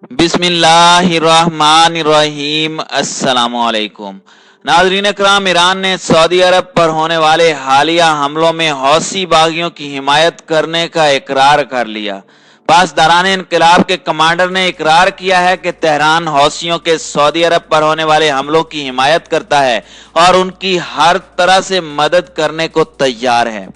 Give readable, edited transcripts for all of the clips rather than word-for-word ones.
बिस्मिल्लाहिर्रहमानिर्रहीम। अस्सलामुअलैकुम नाज़रीन इकराम, ईरान ने सऊदी अरब पर होने वाले हालिया हमलों में हौसी बागियों की हिमायत करने का इकरार कर लिया। पासदारान इनकलाब के कमांडर ने इकरार किया है कि तेहरान हौसियों के सऊदी अरब पर होने वाले हमलों की हिमायत करता है और उनकी हर तरह से मदद करने को तैयार है।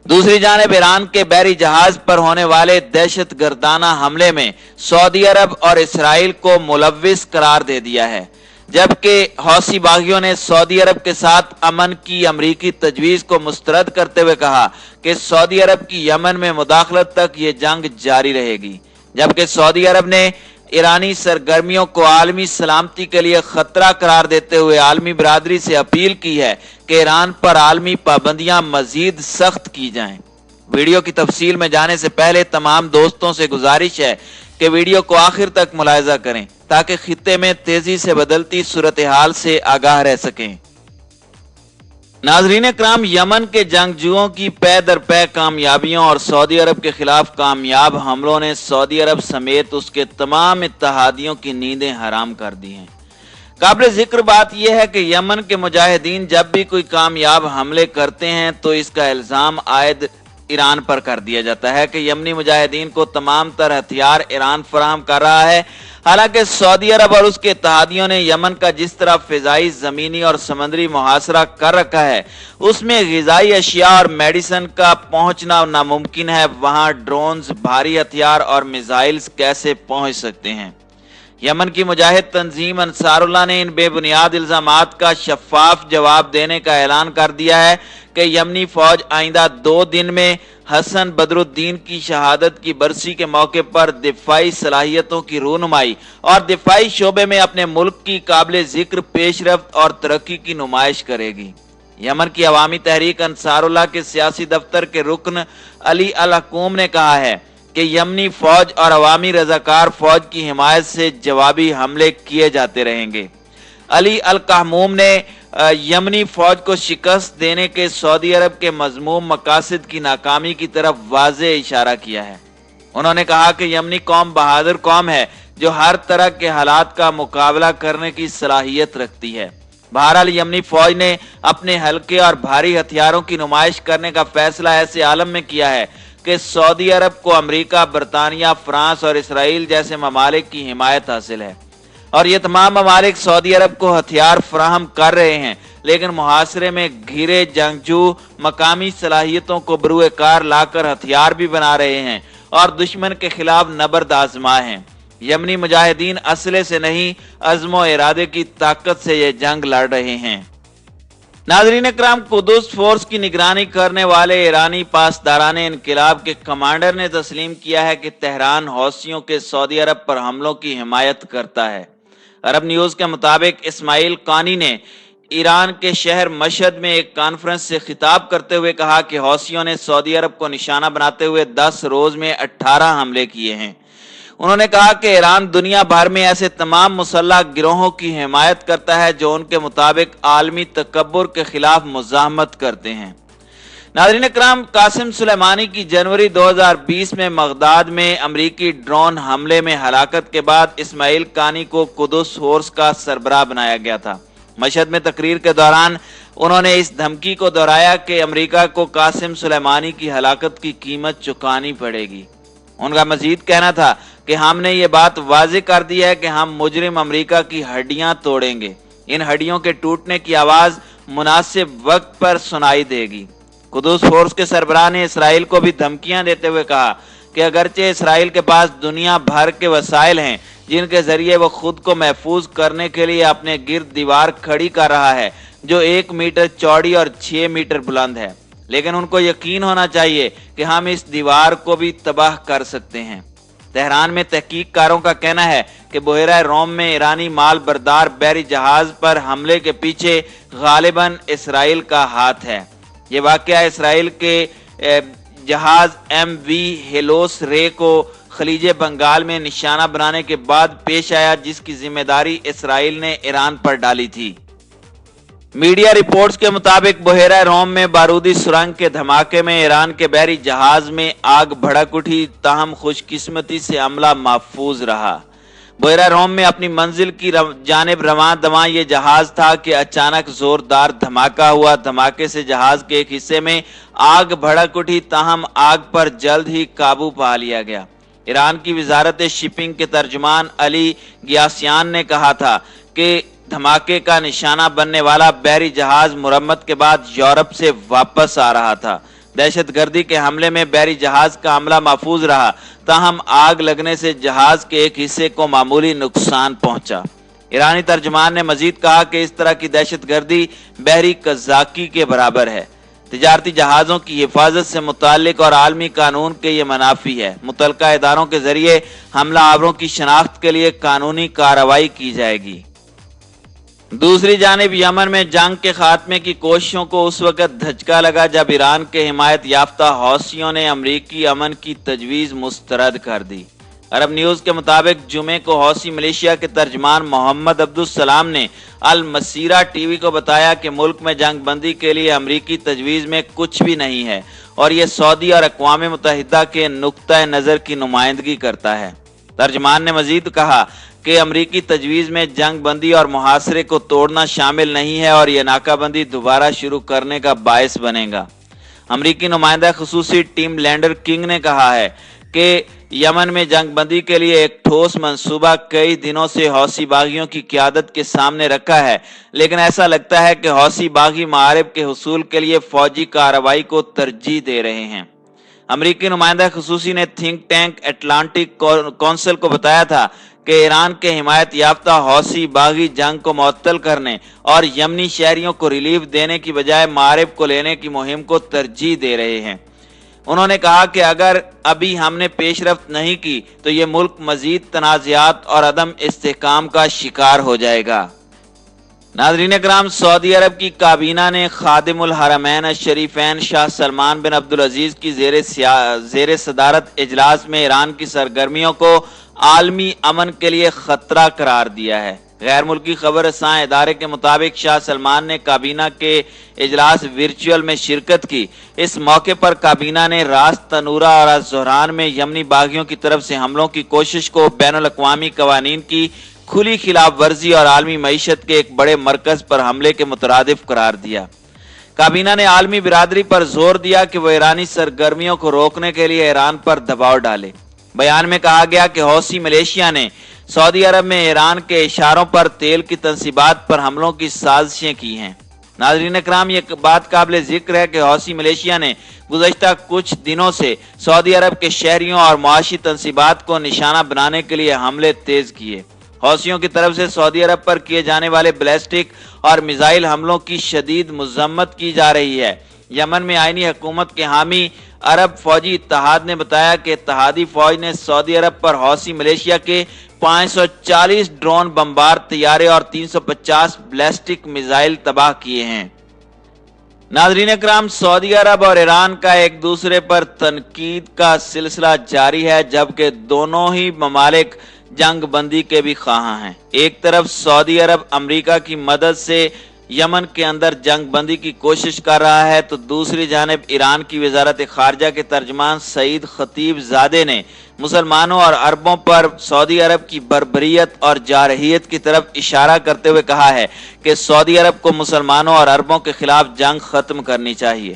दूसरी जानिब ईरान के बहरी जहाज पर होने वाले दहशत गर्दाना हमले में सऊदी अरब और इसराइल को मुलव्विस करार दे दिया है, जबकि हौसी बागियों ने सऊदी अरब के साथ अमन की अमरीकी तजवीज़ को मुस्तरद करते हुए कहा कि सऊदी अरब की यमन में मुदाखलत तक ये जंग जारी रहेगी। जबकि सऊदी अरब ने ईरानी सरगर्मियों को आलमी सलामती के लिए खतरा करार देते हुए आलमी बिरादरी से अपील की है कि ईरान पर आलमी पाबंदियां मजीद सख्त की जाएं। वीडियो की तफसील में जाने से पहले तमाम दोस्तों से गुजारिश है कि वीडियो को आखिर तक मुलाहिजा करें ताकि खित्ते में तेजी से बदलती सूरत हाल से आगाह रह सकें। नाजरीन इकराम, यमन के जंगजुओं की पै दर पै कामयाबियों और सऊदी अरब के खिलाफ कामयाब हमलों ने सऊदी अरब समेत उसके तमाम इत्तहादियों की नींदें हराम कर दी हैं। काबिल जिक्र बात यह है कि यमन के मुजाहिदीन जब भी कोई कामयाब हमले करते हैं तो इसका इल्ज़ाम आयद ईरान पर कर दिया जाता है कि यमनी मुजाहिदीन को तमाम तर हथियार ईरान फराहम कर रहा है। हालांकि सऊदी अरब और उसके इत्तहादियों ने यमन का जिस तरह फिजाई, जमीनी और समंदरी मुहासरा कर रखा है उसमें ग़िज़ाई अशिया और मेडिसिन का पहुंचना नामुमकिन है। वहां ड्रोन्स, भारी हथियार और मिसाइल्स कैसे पहुंच सकते हैं? यमन की मुजाहिद तंजीम अंसारुल्लाह ने इन बेबुनियाद इल्जामात का शफाफ जवाब देने का ऐलान कर दिया है कि यमनी फौज आइंदा 2 दिन में हसन बदरुद्दीन की शहादत की बरसी के मौके पर दिफाई सलाहियतों की रूनुमाई और दिफाई शोबे में अपने मुल्क की काबिल जिक्र पेशरफ्त और तरक्की की नुमाइश करेगी। यमन की अवामी तहरीक अंसारुल्लाह के सियासी दफ्तर के रुकन अली अल हकूम ने कहा है कि यमनी फौज और अवामी रजाकार फौज की हिमायत से जवाबी हमले किए जाते रहेंगे। अली अल कहमूम ने यमनी फौज को शिकस्त देने के सऊदी अरब के मजमूम मकासद की नाकामी की तरफ वाज़े इशारा किया है। उन्होंने कहा कि यमनी कौम बहादुर कौम है जो हर तरह के हालात का मुकाबला करने की सलाहियत रखती है। बहरहाल यमनी फौज ने अपने हल्के और भारी हथियारों की नुमाइश करने का फैसला ऐसे आलम में किया है कि सऊदी अरब को अमेरिका, बरतानिया, फ्रांस और इसराइल जैसे ममालिक की हिमायत हासिल है और ये तमाम ममालिक सऊदी अरब को हथियार फराहम कर रहे हैं, लेकिन मुहासरे में घिरे जंगजू मकामी सलाहियतों को बरूए कार लाकर हथियार भी बना रहे हैं और दुश्मन के खिलाफ नबर्द आजमा हैं। यमनी मुजाहिदीन असले से नहीं, अज़्मो इरादे की ताकत से ये जंग लड़ रहे हैं। नाज़रीन इकराम, कुदस फोर्स की निगरानी करने वाले ईरानी पासदारान इनकलाब के कमांडर ने तस्लीम किया है कि तेहरान हौसियों के सऊदी अरब पर हमलों की हिमायत करता है। अरब न्यूज़ के मुताबिक इस्माइल कानी ने ईरान के शहर मशहद में एक कॉन्फ्रेंस से खिताब करते हुए कहा कि हौसियों ने सऊदी अरब को निशाना बनाते हुए 10 रोज में 18 हमले किए हैं। उन्होंने कहा कि ईरान दुनिया भर में ऐसे तमाम मुसल्लह गिरोहों की हिमायत करता है जो उनके मुताबिक आलमी तकब्बुर के खिलाफ मुज़ाहमत करते हैं। नाज़रीन इकराम, कासिम सुलेमानी की जनवरी 2020 में बगदाद में अमरीकी ड्रोन हमले में हलाकत के बाद इस्माइल कानी को कुदस फोर्स का सरबराह बनाया गया था। मशहद में तकरीर के दौरान उन्होंने इस धमकी को दोहराया कि अमरीका को कासिम सुलेमानी की हलाकत की कीमत चुकानी पड़ेगी। उनका मजीद कहना था कि हमने ये बात वाज़े कर दी है कि हम मुजरिम अमरीका की हड्डियां तोड़ेंगे। इन हड्डियों के टूटने की आवाज़ मुनासिब वक्त पर सुनाई देगी। कुदस फोर्स के सरबराह ने इसराइल को भी धमकियां देते हुए कहा कि अगरचे इसराइल के पास दुनिया भर के वसाइल हैं जिनके जरिए वो खुद को महफूज करने के लिए अपने गिर्द दीवार खड़ी कर रहा है जो 1 मीटर चौड़ी और 6 मीटर बुलंद है, लेकिन उनको यकीन होना चाहिए कि हम इस दीवार को भी तबाह कर सकते हैं। तेहरान में तहकीककारों का कहना है कि बहरा रोम में ईरानी माल बरदार बहरी जहाज पर हमले के पीछे गालिबन इसराइल का हाथ है। ये वाकया इसराइल के जहाज MV हेलोस रे को खलीज बंगाल में निशाना बनाने के बाद पेश आया, जिसकी जिम्मेदारी इसराइल ने ईरान पर डाली थी। मीडिया रिपोर्ट्स के मुताबिक बहरा रोम में बारूदी सुरंग के धमाके में ईरान के बहरी जहाज में आग भड़क उठी, ताहम खुशकिस्मती से अमला महफूज रहा। بحیرہ روم میں اپنی منزل کی جانب رواں دواں یہ جہاز تھا کہ اچانک زوردار دھماکہ ہوا۔ دھماکے سے جہاز کے ایک حصے میں آگ بھڑک اٹھی، تاہم آگ پر جلد ہی قابو پا لیا گیا۔ ایران کی وزارت شپنگ کے ترجمان علی گیاسیان نے کہا تھا کہ دھماکے کا نشانہ بننے والا بحری جہاز مرمت کے بعد یورپ سے واپس آ رہا تھا۔ دہشت گردی کے حملے میں بحری جہاز کا عملہ محفوظ رہا، تاہم آگ لگنے سے جہاز کے ایک حصے کو معمولی نقصان پہنچا۔ ایرانی ترجمان نے مزید کہا کہ اس طرح کی دہشت گردی بحری قزاقی کے برابر ہے۔ تجارتی جہازوں کی حفاظت سے متعلق اور عالمی قانون کے یہ منافی ہے۔ متعلقہ اداروں کے ذریعے حملہ آوروں کی شناخت کے لیے قانونی کارروائی کی جائے گی۔ دوسری جانب یمن میں جنگ کے خاتمے کی کوششوں کو اس وقت دھچکا لگا جب ایران کے حمایت یافتہ حوثیوں نے امریکی امن کی تجویز مسترد کر دی۔ عرب نیوز کے مطابق جمعے کو حوثی ملیشیا کے ترجمان محمد عبدالسلام نے المسیرہ ٹی وی کو بتایا کہ ملک میں جنگ بندی کے لیے امریکی تجویز میں کچھ بھی نہیں ہے اور یہ سعودی اور اقوام متحدہ کے نقطہ نظر کی نمائندگی کرتا ہے۔ ترجمان نے مزید کہا کہ امریکی تجویز میں جنگ بندی اور محاصرے کو توڑنا شامل نہیں ہے اور یہ ناکہ بندی دوبارہ شروع کرنے کا باعث بنے گا۔ امریکی نمائندہ خصوصی ٹیم لینڈر کنگ نے کہا ہے کہ یمن میں جنگ بندی کے لیے ایک ٹھوس منصوبہ کئی دنوں سے حوثی باغیوں کی قیادت کے سامنے رکھا ہے، لیکن ایسا لگتا ہے کہ حوثی باغی معارب کے حصول کے لیے فوجی کارروائی کو ترجیح دے رہے ہیں۔ امریکی نمائندہ خصوصی نے تھنک ٹینک اٹلانٹک کونسل کو بتایا تھا کہ ایران کے حمایت یافتہ حوثی باغی جنگ کو معطل کرنے اور یمنی شہریوں کو ریلیف دینے کی بجائے معارب کو لینے کی مہم کو ترجیح دے رہے ہیں۔ انہوں نے کہا کہ اگر ابھی ہم نے پیش رفت نہیں کی تو یہ ملک مزید تنازعات اور عدم استحکام کا شکار ہو جائے گا۔ ناظرین اکرام، سعودی عرب کی کابینہ نے خادم الحرمین الشریفین شاہ سلمان بن عبدالعزیز کی زیر صدارت اجلاس میں ایران کی سرگرمیوں کو عالمی امن کے لیے خطرہ قرار دیا ہے۔ غیر ملکی خبر رساں ادارے کے مطابق شاہ سلمان نے کابینہ کے اجلاس ورچوئل میں شرکت کی۔ اس موقع پر کابینہ نے راس تنورہ اور الزہران میں یمنی باغیوں کی طرف سے حملوں کی کوشش کو بین الاقوامی قوانین کی کھلی خلاف ورزی اور عالمی معیشت کے ایک بڑے مرکز پر حملے کے مترادف قرار دیا۔ کابینہ نے عالمی برادری پر زور دیا کہ وہ ایرانی سرگرمیوں کو روکنے کے لیے ایران پر دباؤ ڈالے۔ بیان میں کہا گیا کہ حوثی ملیشیا نے سعودی عرب میں ایران کے اشاروں پر تیل کی تنصیبات پر حملوں کی سازشیں کی ہیں۔ ناظرین اکرام، یہ بات قابل ذکر ہے کہ حوثی ملیشیا نے گزشتہ کچھ دنوں سے سعودی عرب کے شہریوں اور معاشی تنصیبات کو نشانہ بنانے کے لیے حملے تیز کیے۔ حوثیوں کی طرف سے سعودی عرب پر کیے جانے والے بیلسٹک اور میزائل حملوں کی شدید مذمت کی جا رہی ہے۔ یمن میں آئینی حکومت کے حامی عرب فوجی اتحاد نے بتایا کہ اتحادی فوج نے سعودی عرب پر حوثی ملیشیا کے 540 ڈرون بمبار طیارے اور 350 بیلسٹک میزائل تباہ کیے ہیں۔ ناظرین اکرام، سعودی عرب اور ایران کا ایک دوسرے پر تنقید کا سلسلہ جاری ہے، جبکہ دونوں ہی ممالک جنگ بندی کے بھی خواہاں ہیں۔ ایک طرف سعودی عرب امریکہ کی مدد سے یمن کے اندر جنگ بندی کی کوشش کر رہا ہے تو دوسری جانب ایران کی وزارت خارجہ کے ترجمان سعید خطیب زادے نے مسلمانوں اور عربوں پر سعودی عرب کی بربریت اور جارحیت کی طرف اشارہ کرتے ہوئے کہا ہے کہ سعودی عرب کو مسلمانوں اور عربوں کے خلاف جنگ ختم کرنی چاہیے۔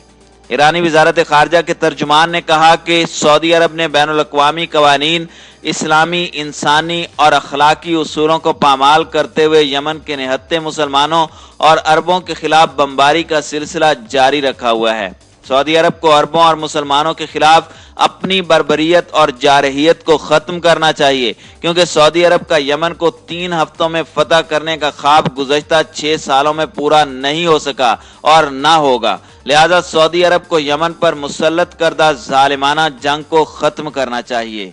ایرانی وزارت خارجہ کے ترجمان نے کہا کہ سعودی عرب نے بین الاقوامی قوانین، اسلامی، انسانی اور اخلاقی اصولوں کو پامال کرتے ہوئے یمن کے نہتے مسلمانوں اور عربوں کے خلاف بمباری کا سلسلہ جاری رکھا ہوا ہے۔ سعودی عرب کو عربوں اور مسلمانوں کے خلاف اپنی بربریت اور جارحیت کو ختم کرنا چاہیے، کیونکہ سعودی عرب کا یمن کو 3 ہفتوں میں فتح کرنے کا خواب گزشتہ 6 سالوں میں پورا نہیں ہو سکا اور نہ ہوگا۔ لہذا سعودی عرب کو یمن پر مسلط کردہ ظالمانہ جنگ کو ختم کرنا چاہیے۔